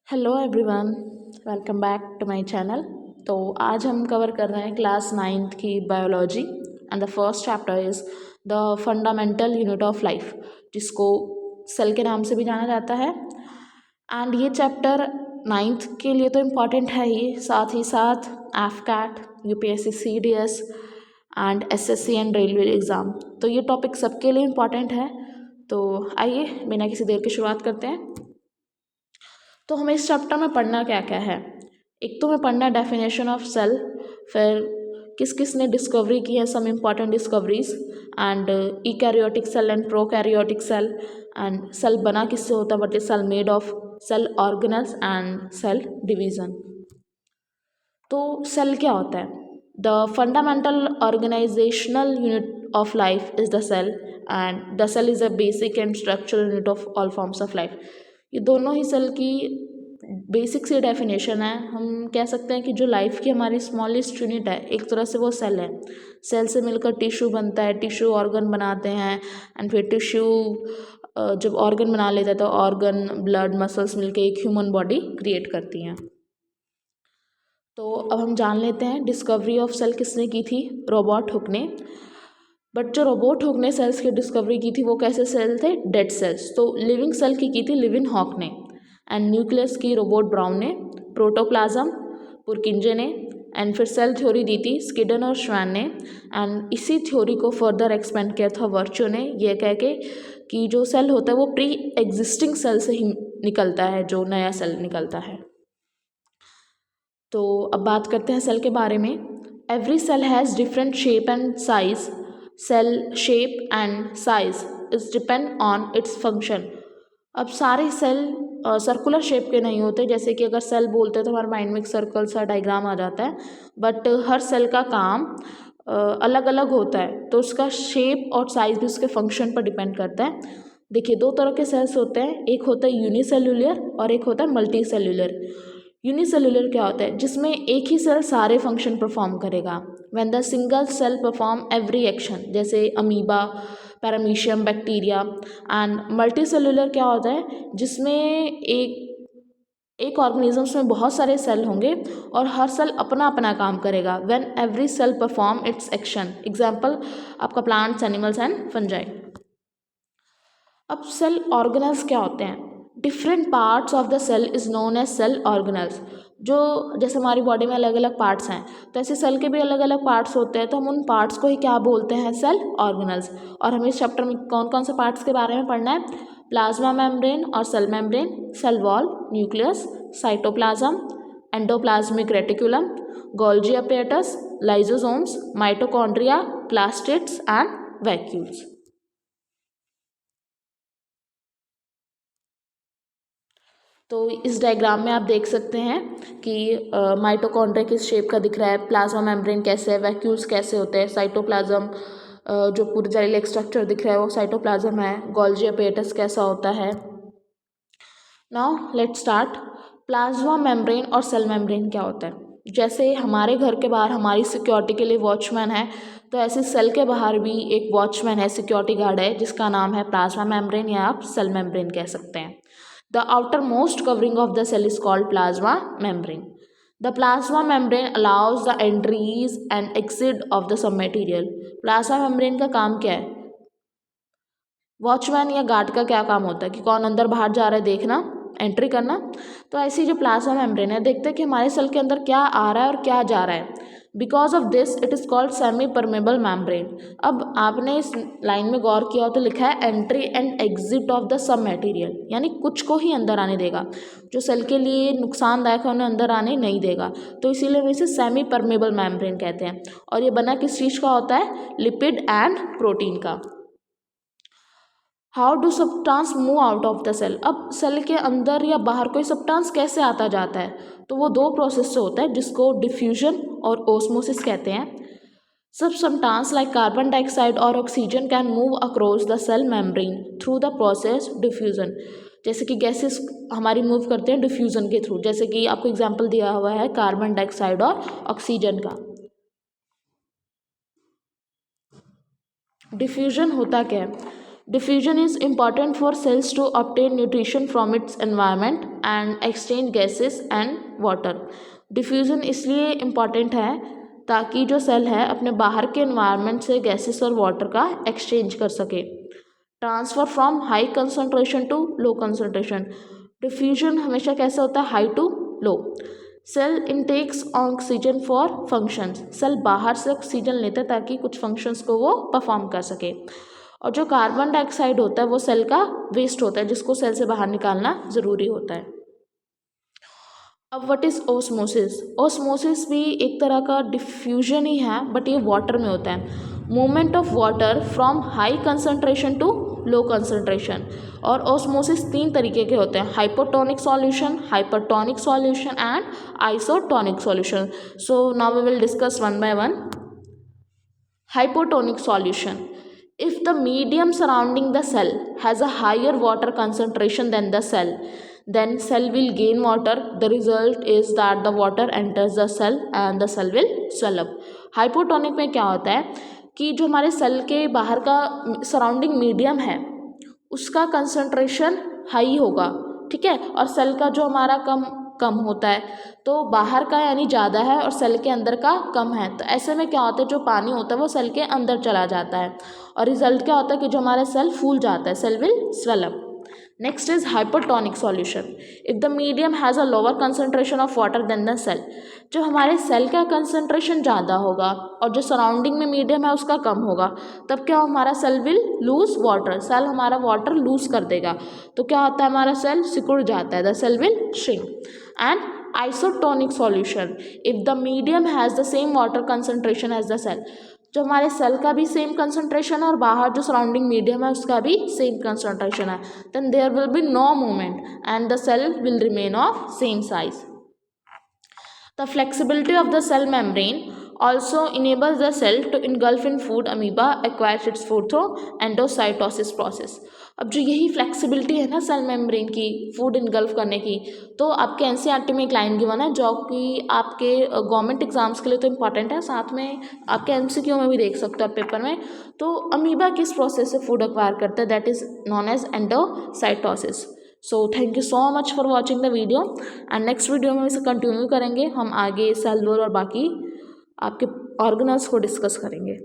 Hello everyone, welcome back to my channel. तो आज हम कवर कर रहे हैं क्लास 9th की biology and the first chapter is the fundamental unit of life, जिसको सेल के नाम से भी जाना जाता है। एंड ये चैप्टर 9th के लिए तो इम्पॉर्टेंट है ही साथ AFCAT, UPSC CDS and SSC and railway exam, तो ये टॉपिक सबके लिए इम्पॉर्टेंट है। तो आइए बिना किसी देर की शुरुआत करते हैं। तो हमें इस चैप्टर में पढ़ना क्या क्या है। एक तो हमें पढ़ना है डेफिनेशन ऑफ सेल, फिर किस किस ने डिस्कवरी की है, some important discoveries, and eukaryotic cell and prokaryotic cell, and cell बना किससे होता है, what is cell made of, cell organelles and cell division. तो सेल क्या होता है? The fundamental organizational unit of life is the cell, and the cell is a basic and structural unit of all forms of life. ये दोनों ही cell की basic सी definition है। हम कह सकते हैं कि जो लाइफ की हमारी स्मॉलेस्ट यूनिट है, एक तरह से वो सेल है। सेल से मिलकर टिश्यू बनता है, टिश्यू ऑर्गन बनाते हैं, एंड फिर टिश्यू जब ऑर्गन बना लेता है तो ऑर्गन, ब्लड, मसल्स मिलकर एक ह्यूमन बॉडी क्रिएट करती हैं। तो अब हम जान लेते हैं डिस्कवरी ऑफ सेल किसने की थी, रॉबर्ट हुक ने। बट जो रॉबर्ट हुक ने सेल्स की डिस्कवरी की थी वो कैसे सेल थे? Dead cells. तो लिविंग सेल की थी लिविन हॉक ने, एंड न्यूक्लियस की रॉबर्ट ब्राउन ने, प्रोटोप्लाज्म पुरकिंजे ने, एंड फिर सेल थ्योरी दी थी स्किडन और श्वान ने। एंड इसी थ्योरी को फर्दर एक्सपेंड किया था वर्च्यू ने, ये कह के कि जो सेल होता है वो प्री एग्जिस्टिंग सेल से ही निकलता है, जो नया सेल निकलता है। तो अब बात करते हैं सेल के बारे में। Every cell has different shape and size. Cell shape and size is depend on its function. अब सारे सेल सर्कुलर शेप के नहीं होते, जैसे कि अगर सेल बोलते हैं तो हमारे माइंड में एक सर्कल सा डायग्राम आ जाता है, बट हर सेल का काम अलग अलग होता है, तो उसका शेप और साइज भी उसके फंक्शन पर डिपेंड करता है। देखिए, दो तरह के सेल्स होते हैं, एक होता है यूनिसेल्यूलर और एक होता है मल्टी सेल्यूलर। यूनिसेल्यूलर क्या होता है? जिसमें एक ही सेल सारे फंक्शन परफॉर्म करेगा। When the single cell perform every action, जैसे amoeba, paramecium, bacteria. And multicellular क्या होता है? जिसमें एक ऑर्गेनिजम्स में बहुत सारे सेल होंगे और हर सेल अपना अपना काम करेगा। When every cell perform its action. Example आपका प्लांट्स, एनिमल्स एंड फंजाई। अब सेल ऑर्गेनल्स क्या होते हैं? Different parts of the cell is known as cell organelles. जो जैसे हमारी बॉडी में अलग अलग पार्ट्स हैं, तो ऐसे सेल के भी अलग अलग पार्ट्स होते हैं, तो हम उन पार्ट्स को ही क्या बोलते हैं? Cell organelles. और हमें इस चैप्टर में कौन कौन से पार्ट्स के बारे में पढ़ना है? प्लाज्मा मेम्ब्रेन और cell membrane, cell wall, nucleus, cytoplasm, endoplasmic reticulum, Golgi apparatus, lysosomes, mitochondria, plastids and vacuoles. तो इस डायग्राम में आप देख सकते हैं कि माइटोकॉन्ड्रिया किस शेप का दिख रहा है, प्लाज्मा मेम्ब्रेन कैसे है, वैक्यूल्स कैसे होते हैं, साइटोप्लाज्म जो पूरी जेली स्ट्रक्चर दिख रहा है वो साइटोप्लाज्म है, गोल्जी अपैरेटस कैसा होता है। Now let's start. Plasma membrane और सेल मेम्ब्रेन क्या होता है? जैसे हमारे घर के बाहर हमारी सिक्योरिटी के लिए वॉचमैन है, तो ऐसे सेल के बाहर भी एक वॉचमैन है, सिक्योरिटी गार्ड है, जिसका नाम है प्लाज्मा मेम्ब्रेन, या आप सेल मेम्ब्रेन कह सकते हैं। The outermost covering of the cell is called plasma membrane. The plasma membrane allows the entries and exit of the some material. Plasma membrane का काम क्या है? वॉचमैन या गार्ड का क्या काम होता है कि कौन अंदर बाहर जा रहा है देखना, एंट्री करना। तो ऐसी जो प्लाज्मा मेम्ब्रेन है, देखते हैं कि हमारे सेल के अंदर क्या आ रहा है और क्या जा रहा है। Because of this it is called semi permeable membrane. अब आपने इस लाइन में गौर किया हो तो लिखा है entry and exit of the sub material, यानी कुछ को ही अंदर आने देगा, जो सेल के लिए नुकसानदायक है उन्हें अंदर आने नहीं देगा। तो इसीलिए हम इसे सेमी परमेबल मेम्ब्रेन कहते हैं। और ये बना किस चीज़ का होता है? लिपिड एंड प्रोटीन का। How do substance move out of the cell? अब सेल के अंदर या बाहर कोई सब्सटेंस कैसे आता जाता है? तो वो दो प्रोसेस से होता है, जिसको डिफ्यूजन और ओस्मोसिस कहते हैं। सब सब्सटेंस लाइक कार्बन डाइऑक्साइड और oxygen can move across the cell membrane through the process diffusion. जैसे कि गैसेस हमारी मूव करते हैं डिफ्यूजन के थ्रू, जैसे कि आपको एग्जांपल दिया हुआ है कार्बन डाइऑक्साइड और ऑक्सीजन का। डिफ्यूजन होता क्या है? Diffusion is important for cells to obtain nutrition from its environment and exchange gases and water. Diffusion इसलिए इम्पॉर्टेंट है ताकि जो सेल है अपने बाहर के एनवायरनमेंट से गैसेस और वाटर का एक्सचेंज कर सके. Transfer from high concentration to low concentration. Diffusion हमेशा कैसे होता है? High to low. Cell intakes oxygen for functions. Cell बाहर से ऑक्सीजन लेते हैं ताकि कुछ फंक्शंस को वो परफॉर्म कर सके. और जो कार्बन डाइऑक्साइड होता है वो सेल का वेस्ट होता है जिसको सेल से बाहर निकालना ज़रूरी होता है. अब व्हाट इज़ ओस्मोसिस? ओस्मोसिस भी एक तरह का डिफ्यूजन ही है बट ये वाटर में होता है. Movement of water from high concentration to low concentration. और ओस्मोसिस 3 तरीके के होते हैं: hypotonic solution, hypertonic solution and isotonic solution. So now we will discuss one by one. Hypotonic solution. If the medium surrounding the cell has a higher water concentration than the cell, then cell will gain water. The result is that the water enters the cell and the cell will swell up. Hypotonic में क्या होता है कि जो हमारे cell के बाहर का सराउंडिंग मीडियम है उसका कंसंट्रेशन हाई होगा, ठीक है, और सेल का जो हमारा कम होता है, तो बाहर का यानी ज़्यादा है और सेल के अंदर का कम है. तो ऐसे में क्या होता है, जो पानी होता है वो सेल के अंदर चला जाता है और रिजल्ट क्या होता है कि जो हमारा सेल फूल जाता है, cell will swell up. Next is hypotonic solution. If the medium has a lower concentration of water then the cell. जो हमारे सेल का कंसंट्रेशन ज़्यादा होगा और जो सराउंडिंग में मीडियम है उसका कम होगा, तब क्या हमारा cell will lose water. Cell हमारा वाटर लूज कर देगा, तो क्या होता है, हमारा सेल सिकुड़ जाता है, the cell will shrink. And isotonic solution. If the medium has the same water concentration as the cell. जो हमारे सेल का भी सेम कंसंट्रेशन है और बाहर जो सराउंडिंग मीडियम है उसका भी सेम कंसंट्रेशन है, then there will be no movement and the cell will remain of same size. The flexibility of the cell membrane also enables the cell to engulf in food. Amoeba acquires its food through endocytosis process. अब जो यही flexibility है ना cell membrane की food engulf करने की, तो आपके एनसीईआरटी में एक लाइन गिवन है जो कि आपके गवर्नमेंट एग्जाम्स के लिए तो इम्पॉर्टेंट है, साथ में आपके एमसीक्यू में भी देख सकते हो आप पेपर में. तो अमीबा किस प्रोसेस से फूड एक्वायर करता है, that is known as endocytosis. So thank you so much for watching the video and next video में इसे कंटिन्यू करेंगे. हम आगे सेल वॉल और बाकी आपके ऑर्गेनल्स को डिस्कस करेंगे.